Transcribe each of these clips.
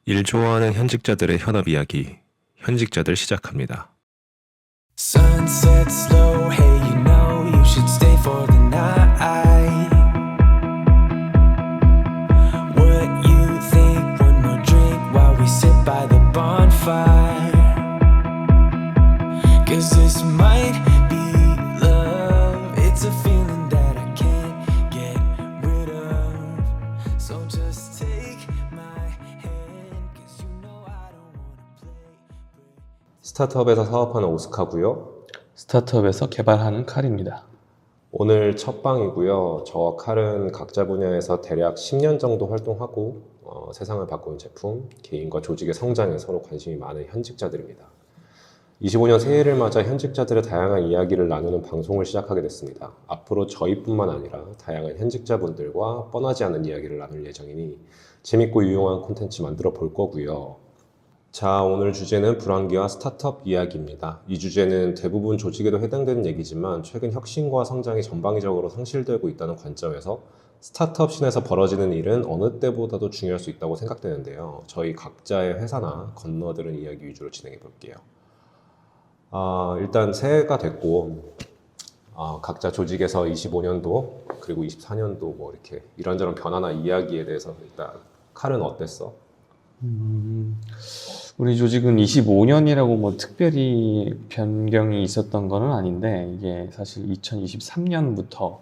일 좋아하는 현직자들의 현업 이야기, 현직자들 시작합니다. Sunset slow, hey, you know you should stay for the night. What you think? One more drink while we sit by the bonfire. 'Cause this might be love. It's a feeling that I can't get rid of. So just take my hand, 'cause you know I don't wanna play. 스타트업에서 사업하는 오스카고요. 스타트업에서 개발하는 칼입니다. 오늘 첫 방이고요. 저와 칼은 각자 분야에서 대략 10년 정도 활동하고 세상을 바꾸는 제품, 개인과 조직의 성장에 서로 관심이 많은 현직자들입니다. 25년 새해를 맞아 현직자들의 다양한 이야기를 나누는 방송을 시작하게 됐습니다. 앞으로 저희뿐만 아니라 다양한 현직자분들과 뻔하지 않은 이야기를 나눌 예정이니 재밌고 유용한 콘텐츠 만들어 볼 거고요. 자, 오늘 주제는 불황기와 스타트업 이야기입니다. 이 주제는 대부분 조직에도 해당되는 얘기지만 최근 혁신과 성장이 전방위적으로 상실되고 있다는 관점에서 스타트업 씬에서 벌어지는 일은 어느 때보다도 중요할 수 있다고 생각되는데요. 저희 각자의 회사나 건너들은 이야기 위주로 진행해 볼게요. 일단 새해가 됐고 각자 조직에서 25년도 그리고 24년도 뭐 이렇게 이런저런 변화나 이야기에 대해서 일단 칼은 어땠어? 우리 조직은 25년이라고 뭐 특별히 변경이 있었던 거는 아닌데, 이게 사실 2023년부터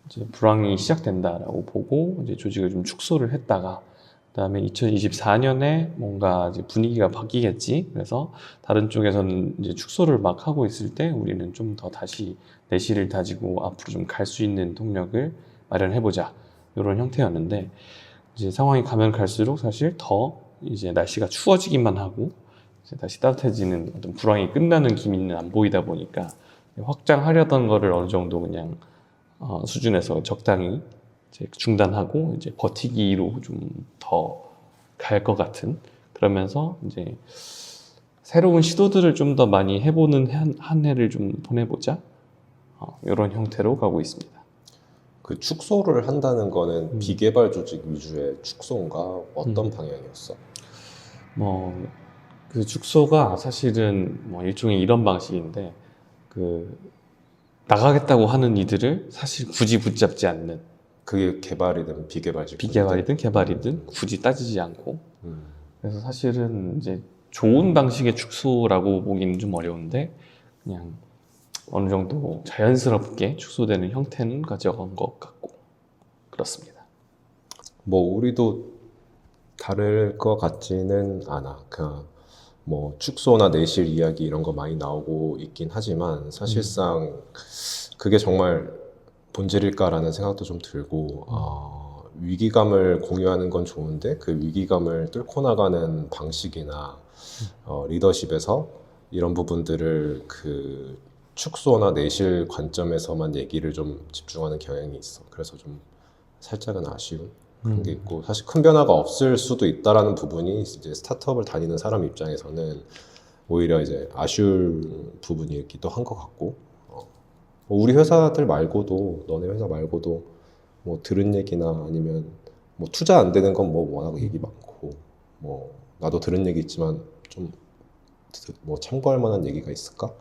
이제 불황이 시작된다라고 보고 이제 조직을 좀 축소를 했다가, 그다음에 2024년에 뭔가 이제 분위기가 바뀌겠지. 그래서 다른 쪽에서는 이제 축소를 막 하고 있을 때 우리는 좀 더 다시 내실을 다지고 앞으로 좀 갈 수 있는 동력을 마련해보자, 이런 형태였는데, 이제 상황이 가면 갈수록 사실 더 이제 날씨가 추워지기만 하고 이제 다시 따뜻해지는 어떤 불황이 끝나는 기미는 안 보이다 보니까 확장하려던 거를 어느 정도 그냥 수준에서 적당히 이제 중단하고 이제 버티기로 좀 더 갈 것 같은, 그러면서 이제 새로운 시도들을 좀 더 많이 해보는 한 해를 좀 보내보자, 이런 형태로 가고 있습니다. 그 축소를 한다는 거는 비개발 조직 위주의 축소인가? 어떤 방향이었어? 그 축소가 사실은 뭐 일종의 이런 방식인데, 그 나가겠다고 하는 이들을 사실 굳이 붙잡지 않는, 그게 개발이든 비개발이든 비개발이든 개발이든 굳이 따지지 않고, 그래서 사실은 이제 좋은 방식의 축소라고 보기는 좀 어려운데, 그냥 어느 정도 자연스럽게 축소되는 형태는 가져간 것 같고 그렇습니다. 뭐 우리도 다를 것 같지는 않아. 그냥 뭐 축소나 내실 이야기 이런 거 많이 나오고 있긴 하지만 사실상 그게 정말 본질일까라는 생각도 좀 들고, 위기감을 공유하는 건 좋은데 그 위기감을 뚫고 나가는 방식이나 리더십에서 이런 부분들을 그 축소나 내실 관점에서만 얘기를 좀 집중하는 경향이 있어. 그래서 좀 살짝은 아쉬운 그런 게 있고, 사실 큰 변화가 없을 수도 있다라는 부분이 이제 스타트업을 다니는 사람 입장에서는 오히려 이제 아쉬울 부분이기도 한 것 같고, 뭐 우리 회사들 말고도, 너네 회사 말고도 뭐 들은 얘기나 아니면 뭐 투자 안 되는 건 뭐 워낙 얘기 많고, 뭐 나도 들은 얘기 있지만 좀 뭐 참고할 만한 얘기가 있을까?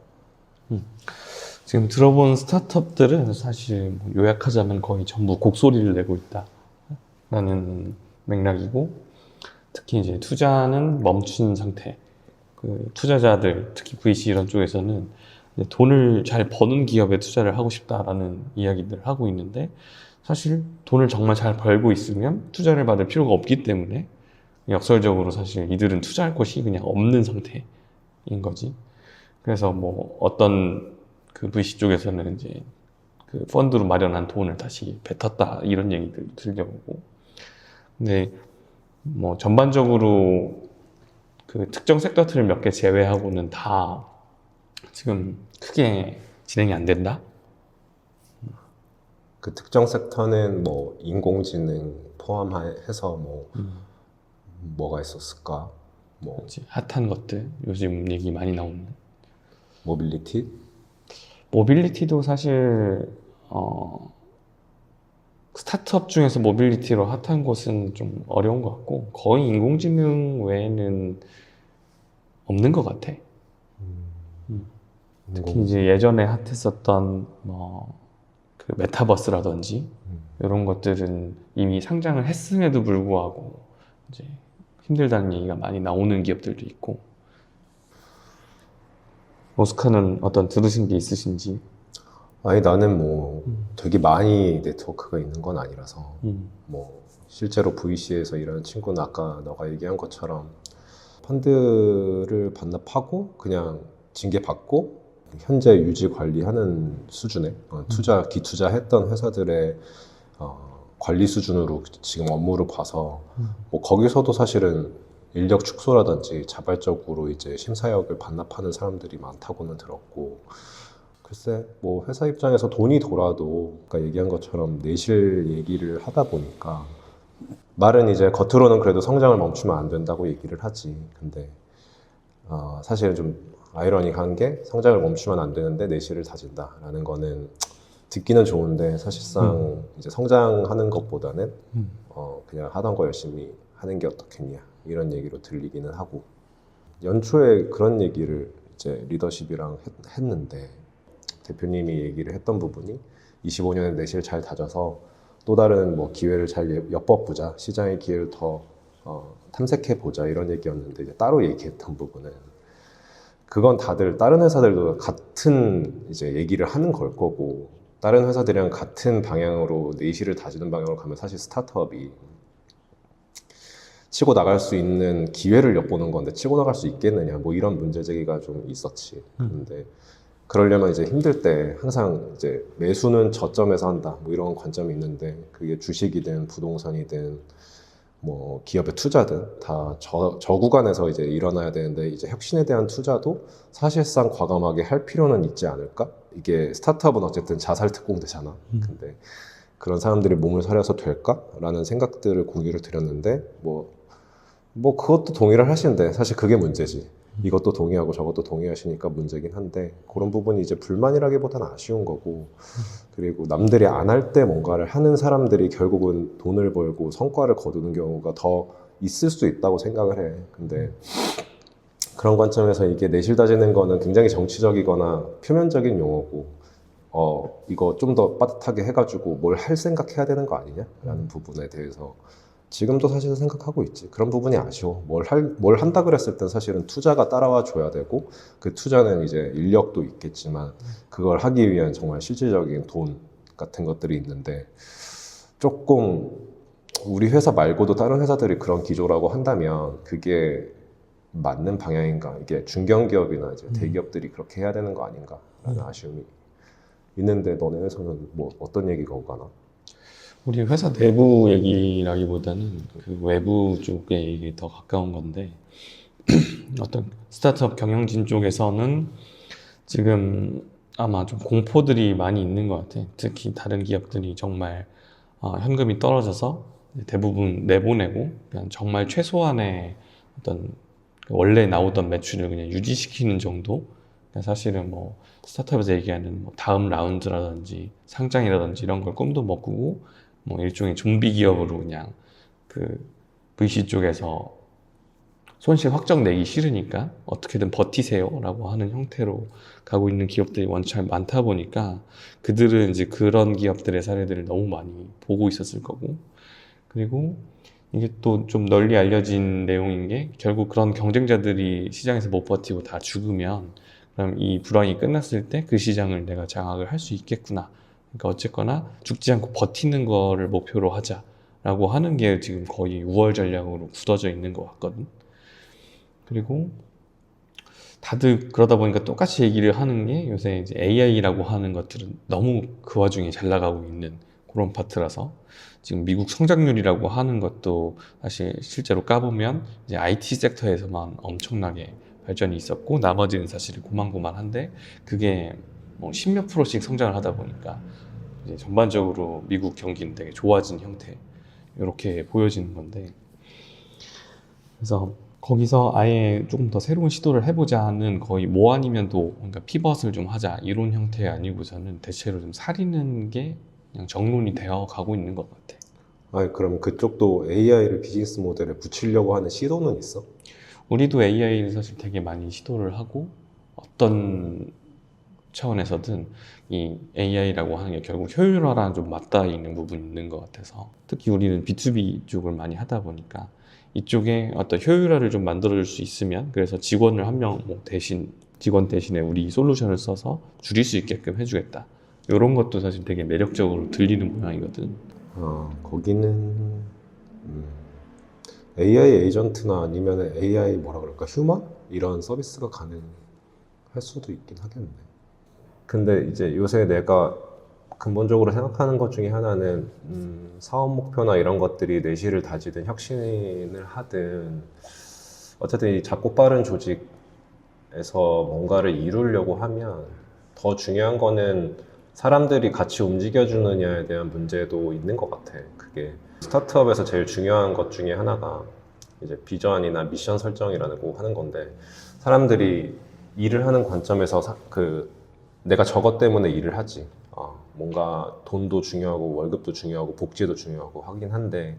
지금 들어본 스타트업들은 사실 뭐 요약하자면 거의 전부 곡소리를 내고 있다라는 맥락이고, 특히 이제 투자는 멈춘 상태. 그 투자자들, 특히 VC 이런 쪽에서는 돈을 잘 버는 기업에 투자를 하고 싶다라는 이야기들을 하고 있는데, 사실 돈을 정말 잘 벌고 있으면 투자를 받을 필요가 없기 때문에 역설적으로 사실 이들은 투자할 곳이 그냥 없는 상태인 거지. 그래서 뭐 어떤 그 VC 쪽에서는 이제 그 펀드로 마련한 돈을 다시 뱉었다, 이런 얘기들 들려오고, 근데 뭐 전반적으로 그 특정 섹터들을 몇 개 제외하고는 다 지금 크게 진행이 안 된다. 그 특정 섹터는 뭐 인공지능 포함해서 뭐 뭐가 있었을까? 뭐 그렇지. 핫한 것들, 요즘 얘기 많이 나오는 모빌리티? 모빌리티도 사실 스타트업 중에서 모빌리티로 핫한 곳은 좀 어려운 것 같고 거의 인공지능 외에는 없는 것 같아. 특히 이제 예전에 핫했었던 그 메타버스라든지 이런 것들은 이미 상장을 했음에도 불구하고 이제 힘들다는 얘기가 많이 나오는 기업들도 있고. 오스카는 어떤 들으신 게 있으신지? 아니 나는 뭐 되게 많이 네트워크가 있는 건 아니라서 뭐 실제로 VC에서 일하는 친구는 아까 너가 얘기한 것처럼 펀드를 반납하고 그냥 징계받고 현재 유지 관리하는 수준의 기투자했던 회사들의 관리 수준으로 지금 업무를 봐서 뭐 거기서도 사실은 인력 축소라든지 자발적으로 이제 심사역을 반납하는 사람들이 많다고는 들었고, 글쎄 뭐 회사 입장에서 돈이 돌아도 아까 얘기한 것처럼 내실 얘기를 하다 보니까 말은 이제 겉으로는 그래도 성장을 멈추면 안 된다고 얘기를 하지. 근데 사실은 좀 아이러니한 게 성장을 멈추면 안 되는데 내실을 다진다라는 거는 듣기는 좋은데 사실상 이제 성장하는 것보다는 그냥 하던 거 열심히 하는 게 어떻겠냐 이런 얘기로 들리기는 하고, 연초에 그런 얘기를 이제 리더십이랑 했는데 대표님이 얘기를 했던 부분이 25년에 내실 잘 다져서 또 다른 뭐 기회를 잘 엿보자, 시장의 기회를 더 탐색해 보자 이런 얘기였는데, 이제 따로 얘기했던 부분은 그건 다들 다른 회사들도 같은 이제 얘기를 하는 걸 거고, 다른 회사들이랑 같은 방향으로 내실을 다지는 방향으로 가면 사실 스타트업이 치고 나갈 수 있는 기회를 엿보는 건데 치고 나갈 수 있겠느냐 뭐 이런 문제 제기가 좀 있었지. 근데 그러려면 이제 힘들 때 항상 이제 매수는 저점에서 한다 뭐 이런 관점이 있는데, 그게 주식이든 부동산이든 뭐 기업의 투자든 다 저 구간에서 이제 일어나야 되는데, 이제 혁신에 대한 투자도 사실상 과감하게 할 필요는 있지 않을까? 이게 스타트업은 어쨌든 자살 특공대잖아. 근데 그런 사람들이 몸을 사려서 될까라는 생각들을 공유를 드렸는데, 뭐 그것도 동의를 하시는데 사실 그게 문제지. 이것도 동의하고 저것도 동의하시니까 문제긴 한데, 그런 부분이 이제 불만이라기보다는 아쉬운 거고, 그리고 남들이 안 할 때 뭔가를 하는 사람들이 결국은 돈을 벌고 성과를 거두는 경우가 더 있을 수 있다고 생각을 해. 근데 그런 관점에서 이게 내실 다지는 거는 굉장히 정치적이거나 표면적인 용어고, 이거 좀 더 빠듯하게 해가지고 뭘 할 생각해야 되는 거 아니냐라는 부분에 대해서 지금도 사실 생각하고 있지. 그런 부분이 아쉬워. 뭘 한다 그랬을 땐 사실은 투자가 따라와 줘야 되고, 그 투자는 이제 인력도 있겠지만 그걸 하기 위한 정말 실질적인 돈 같은 것들이 있는데, 조금 우리 회사 말고도 다른 회사들이 그런 기조라고 한다면 그게 맞는 방향인가? 이게 중견기업이나 이제 대기업들이 그렇게 해야 되는 거 아닌가라는 아쉬움이 있는데, 너네 회사는 뭐 어떤 얘기가 오가나? 우리 회사 내부 얘기라기보다는 그 외부 쪽의 얘기 더 가까운 건데, 어떤 스타트업 경영진 쪽에서는 지금 아마 좀 공포들이 많이 있는 것 같아. 특히 다른 기업들이 정말 현금이 떨어져서 대부분 내보내고 그냥 정말 최소한의 어떤 원래 나오던 매출을 그냥 유지시키는 정도. 사실은 뭐 스타트업에서 얘기하는 뭐 다음 라운드라든지 상장이라든지 이런 걸 꿈도 못 꾸고, 뭐 일종의 좀비 기업으로 그냥 그 VC 쪽에서 손실 확정 내기 싫으니까 어떻게든 버티세요 라고 하는 형태로 가고 있는 기업들이 원체 많다 보니까 그들은 이제 그런 기업들의 사례들을 너무 많이 보고 있었을 거고, 그리고 이게 또 좀 널리 알려진 내용인 게, 결국 그런 경쟁자들이 시장에서 못 버티고 다 죽으면 그럼 이 불황이 끝났을 때 그 시장을 내가 장악을 할 수 있겠구나. 그러니까 어쨌거나 죽지 않고 버티는 거를 목표로 하자라고 하는 게 지금 거의 우월 전략으로 굳어져 있는 것 같거든. 그리고 다들 그러다 보니까 똑같이 얘기를 하는 게, 요새 이제 AI라고 하는 것들은 너무 그 와중에 잘 나가고 있는 그런 파트라서 지금 미국 성장률이라고 하는 것도 사실 실제로 까보면 이제 IT 섹터에서만 엄청나게 발전이 있었고, 나머지는 사실 고만고만한데 그게 뭐 10몇 %씩 성장을 하다 보니까 이제 전반적으로 미국 경기는 되게 좋아진 형태, 이렇게 보여지는 건데, 그래서 거기서 아예 조금 더 새로운 시도를 해보자 하는, 거의 뭐 아니면 도 뭔가 피벗을 좀 하자 이런 형태 아니고서는 대체로 좀 사리는 게 그냥 정론이 되어 가고 있는 것 같아. 아니, 그럼 그쪽도 AI를 비즈니스 모델에 붙이려고 하는 시도는 있어? 우리도 AI를 사실 되게 많이 시도를 하고 어떤 차원에서든 이 AI라고 하는 게 결국 효율화랑 좀 맞닿아 있는 부분이 있는 것 같아서 특히 우리는 B2B 쪽을 많이 하다 보니까 이쪽에 어떤 효율화를 좀 만들어줄 수 있으면 그래서 직원을 한 명 대신 직원 대신에 우리 솔루션을 써서 줄일 수 있게끔 해주겠다. 이런 것도 사실 되게 매력적으로 들리는 모양이거든. 거기는 AI 에이전트나 아니면 AI 뭐라 그럴까 휴먼? 이런 서비스가 가능할 수도 있긴 하겠네. 근데 이제 요새 내가 근본적으로 생각하는 것 중에 하나는 사업 목표나 이런 것들이 내실을 다지든 혁신을 하든 어쨌든 이 작고 빠른 조직에서 뭔가를 이루려고 하면 더 중요한 거는 사람들이 같이 움직여주느냐에 대한 문제도 있는 것 같아. 그게 스타트업에서 제일 중요한 것 중에 하나가 이제 비전이나 미션 설정이라고 하는 건데 사람들이 일을 하는 관점에서 내가 저것 때문에 일을 하지. 뭔가 돈도 중요하고 월급도 중요하고 복지도 중요하고 하긴 한데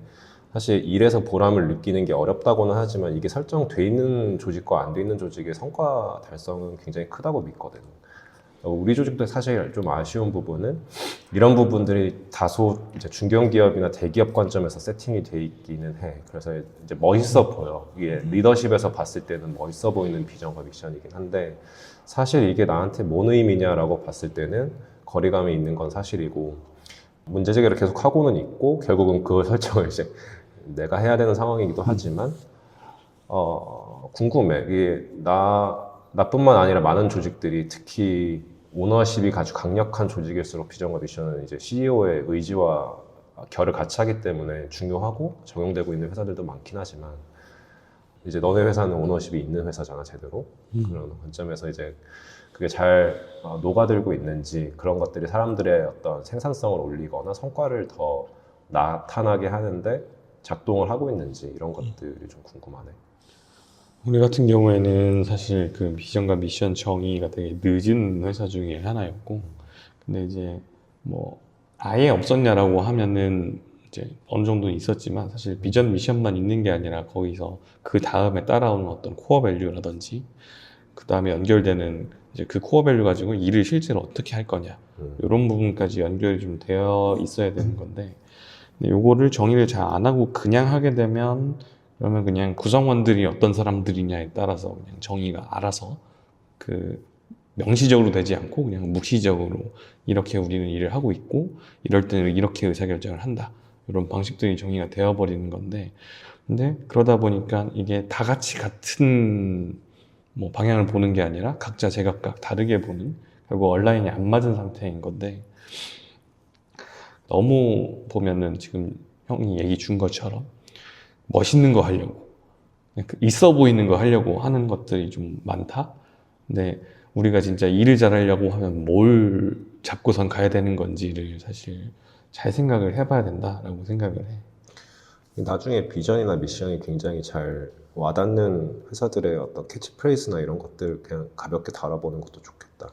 사실 일에서 보람을 느끼는 게 어렵다고는 하지만 이게 설정돼 있는 조직과 안 돼 있는 조직의 성과 달성은 굉장히 크다고 믿거든. 우리 조직도 사실 좀 아쉬운 부분은 이런 부분들이 다소 이제 중견기업이나 대기업 관점에서 세팅이 돼 있기는 해. 그래서 이제 멋있어 보여. 이게 리더십에서 봤을 때는 멋있어 보이는 비전과 미션이긴 한데 사실 이게 나한테 뭔 의미냐라고 봤을 때는 거리감이 있는 건 사실이고 문제 제기를 계속 하고는 있고 결국은 그걸 설정을 이제 내가 해야 되는 상황이기도 하지만 궁금해. 이게 나뿐만 아니라 많은 조직들이 특히 오너십이 아주 강력한 조직일수록 비전과 미션은 이제 CEO의 의지와 결을 같이 하기 때문에 중요하고 적용되고 있는 회사들도 많긴 하지만 이제 너네 회사는 오너십이 있는 회사잖아 제대로. 그런 관점에서 이제 그게 잘 녹아들고 있는지 그런 것들이 사람들의 어떤 생산성을 올리거나 성과를 더 나타나게 하는데 작동을 하고 있는지 이런 것들이 좀 궁금하네. 우리 같은 경우에는 사실 그 비전과 미션 정의가 되게 늦은 회사 중에 하나였고, 근데 이제 뭐 아예 없었냐라고 하면은 이제 어느 정도는 있었지만 사실 비전 미션만 있는 게 아니라 거기서 그 다음에 따라오는 어떤 코어 밸류라든지 그 다음에 연결되는 이제 그 코어 밸류 가지고 일을 실제로 어떻게 할 거냐 이런 부분까지 연결이 좀 되어 있어야 되는 건데 근데 요거를 정의를 잘 안 하고 그냥 하게 되면 그러면 그냥 구성원들이 어떤 사람들이냐에 따라서 그냥 정의가 알아서 그 명시적으로 되지 않고 그냥 묵시적으로 이렇게 우리는 일을 하고 있고 이럴 때는 이렇게 의사결정을 한다 이런 방식들이 정의가 되어버리는 건데 근데 그러다 보니까 이게 다 같이 같은 뭐 방향을 보는 게 아니라 각자 제각각 다르게 보는 결국 얼라인이 안 맞은 상태인 건데 너무 보면은 지금 형이 얘기 준 것처럼 멋있는 거 하려고 있어 보이는 거 하려고 하는 것들이 좀 많다. 근데 우리가 진짜 일을 잘하려고 하면 뭘 잡고선 가야 되는 건지를 사실 잘 생각을 해봐야 된다라고 생각을 해. 나중에 비전이나 미션이 굉장히 잘 와닿는 회사들의 어떤 캐치프레이즈나 이런 것들 그냥 가볍게 다뤄보는 것도 좋겠다.